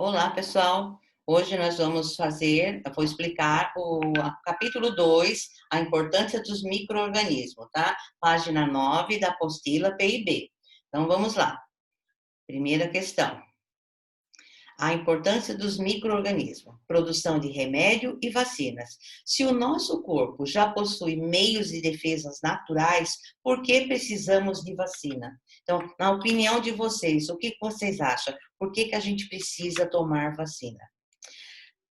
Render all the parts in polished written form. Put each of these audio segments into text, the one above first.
Olá, pessoal. Hoje nós eu vou explicar o capítulo 2, a importância dos micro-organismos, tá? Página 9 da apostila PIB. Então, vamos lá. Primeira questão. A importância dos micro-organismos, produção de remédio e vacinas. Se o nosso corpo já possui meios de defesas naturais, por que precisamos de vacina? Então, na opinião de vocês, o que vocês acham? Por que a gente precisa tomar vacina?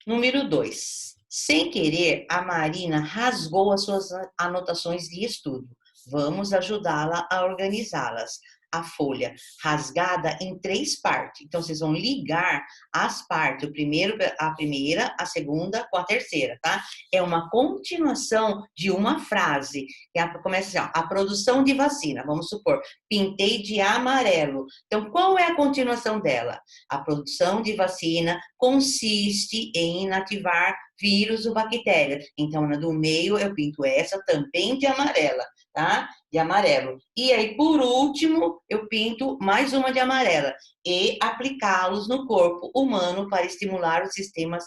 Número 2. Sem querer, a Marina rasgou as suas anotações de estudo. Vamos ajudá-la a organizá-las. A folha rasgada em 3 partes. Então, vocês vão ligar as partes, a primeira, a segunda com a terceira, tá? É uma continuação de uma frase. Que começa assim, ó, a produção de vacina. Vamos supor, pintei de amarelo. Então, qual é a continuação dela? A produção de vacina consiste em inativar vírus ou bactérias. Então, na do meio, eu pinto essa também de amarela, tá? De amarelo. E aí, por último, eu pinto mais uma de amarela e aplicá-los no corpo humano para estimular o sistema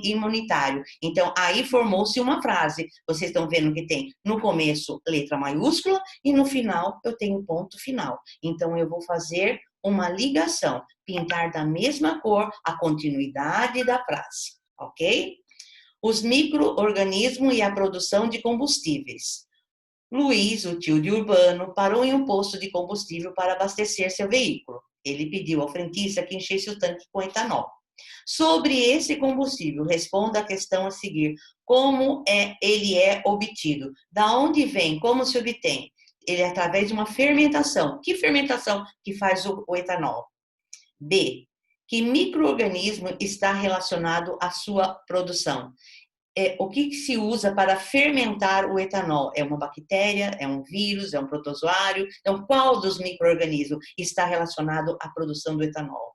imunitário. Então, aí formou-se uma frase. Vocês estão vendo que tem no começo letra maiúscula e no final eu tenho ponto final. Então, eu vou fazer uma ligação, pintar da mesma cor a continuidade da frase, ok? Os micro-organismos e a produção de combustíveis. Luiz, o tio de Urbano, parou em um posto de combustível para abastecer seu veículo. Ele pediu ao frentista que enchesse o tanque com etanol. Sobre esse combustível, responda a questão a seguir. Como ele é obtido? Da onde vem? Como se obtém? Ele é através de uma fermentação. Que fermentação que faz o etanol? B. Que micro-organismo está relacionado à sua produção? O que se usa para fermentar o etanol? É uma bactéria, é um vírus, é um protozoário? Então, qual dos micro-organismos está relacionado à produção do etanol?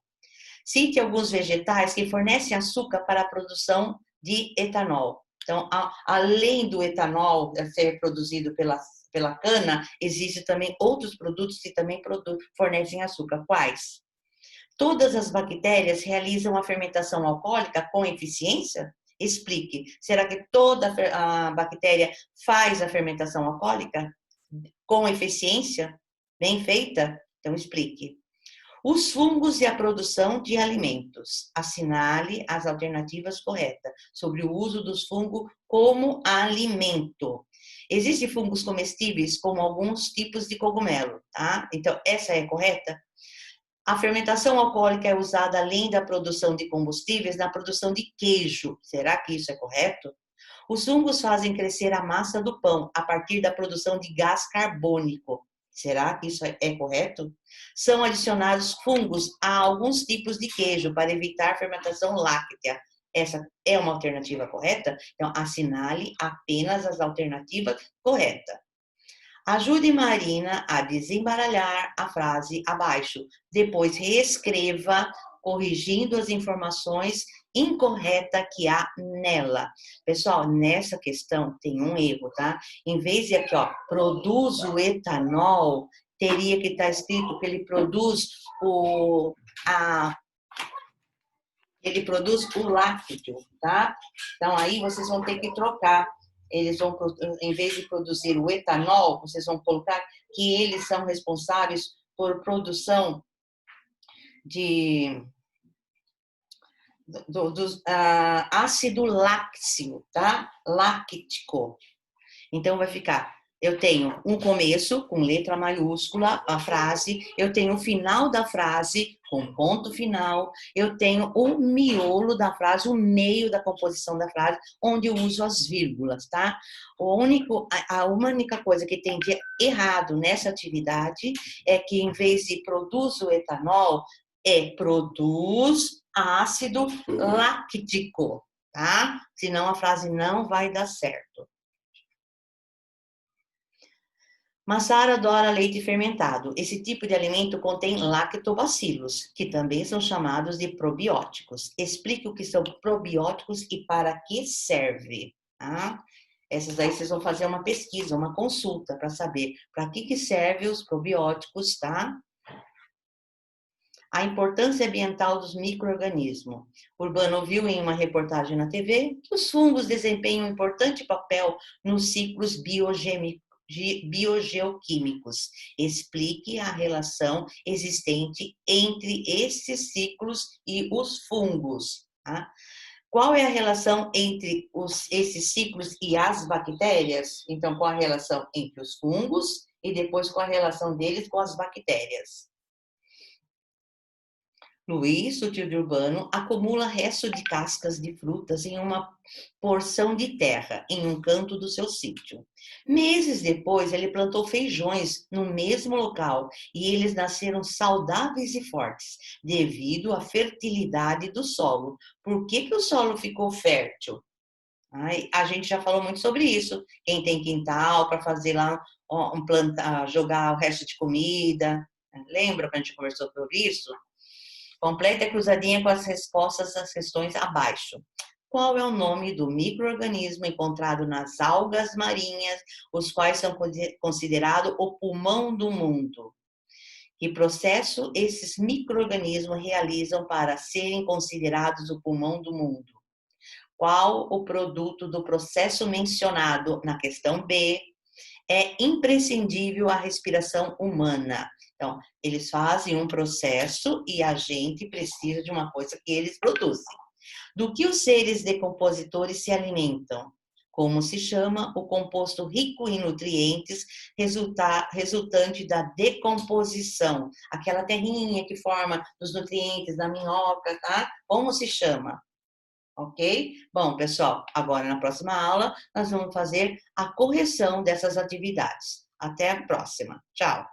Cite alguns vegetais que fornecem açúcar para a produção de etanol. Então, além do etanol ser produzido pela cana, existem também outros produtos que também fornecem açúcar. Quais? Todas as bactérias realizam a fermentação alcoólica com eficiência? Explique. Será que toda a bactéria faz a fermentação alcoólica com eficiência? Bem feita? Então, explique. Os fungos e a produção de alimentos. Assinale as alternativas corretas sobre o uso dos fungos como alimento. Existem fungos comestíveis, como alguns tipos de cogumelo, tá? Então, essa é correta? A fermentação alcoólica é usada além da produção de combustíveis na produção de queijo. Será que isso é correto? Os fungos fazem crescer a massa do pão a partir da produção de gás carbônico. Será que isso é correto? São adicionados fungos a alguns tipos de queijo para evitar fermentação láctea. Essa é uma alternativa correta? Então, assinale apenas as alternativas corretas. Ajude Marina a desembaralhar a frase abaixo. Depois reescreva, corrigindo as informações incorretas que há nela. Pessoal, nessa questão tem um erro, tá? Em vez de aqui, ó, produz o etanol, teria que estar escrito que ele produz o lácteo, tá? Então, aí vocês vão ter que trocar. Eles vão, em vez de produzir o etanol, vocês vão colocar que eles são responsáveis por produção de ácido lácteo, tá? Láctico. Então, vai ficar, eu tenho um começo com letra maiúscula, a frase, eu tenho o final da frase com ponto final, eu tenho o miolo da frase, o meio da composição da frase, onde eu uso as vírgulas, tá? A única coisa que tem de errado nessa atividade é que, em vez de produz o etanol, produz ácido láctico, tá? Senão a frase não vai dar certo. Massara adora leite fermentado. Esse tipo de alimento contém lactobacilos, que também são chamados de probióticos. Explique o que são probióticos e para que serve. Tá? Essas aí vocês vão fazer uma pesquisa, uma consulta para saber para que servem os probióticos, tá? A importância ambiental dos micro-organismos. Urbano viu em uma reportagem na TV que os fungos desempenham um importante papel nos ciclos biogeoquímicos. Explique a relação existente entre esses ciclos e os fungos. Tá? Qual é a relação entre esses ciclos e as bactérias? Então, qual a relação entre os fungos e depois qual a relação deles com as bactérias? Luiz, o tio de Urbano, acumula restos de cascas de frutas em uma porção de terra, em um canto do seu sítio. Meses depois, ele plantou feijões no mesmo local e eles nasceram saudáveis e fortes, devido à fertilidade do solo. Por que o solo ficou fértil? Ai, a gente já falou muito sobre isso. Quem tem quintal para fazer lá jogar o resto de comida. Lembra que a gente conversou sobre isso? Complete a cruzadinha com as respostas às questões abaixo. Qual é o nome do micro-organismo encontrado nas algas marinhas, os quais são considerados o pulmão do mundo? Que processo esses micro-organismos realizam para serem considerados o pulmão do mundo? Qual o produto do processo mencionado na questão B é imprescindível à respiração humana? Então, eles fazem um processo e a gente precisa de uma coisa que eles produzem. Do que os seres decompositores se alimentam? Como se chama o composto rico em nutrientes resultante da decomposição? Aquela terrinha que forma os nutrientes da minhoca, tá? Como se chama? Ok? Bom, pessoal, agora na próxima aula nós vamos fazer a correção dessas atividades. Até a próxima. Tchau!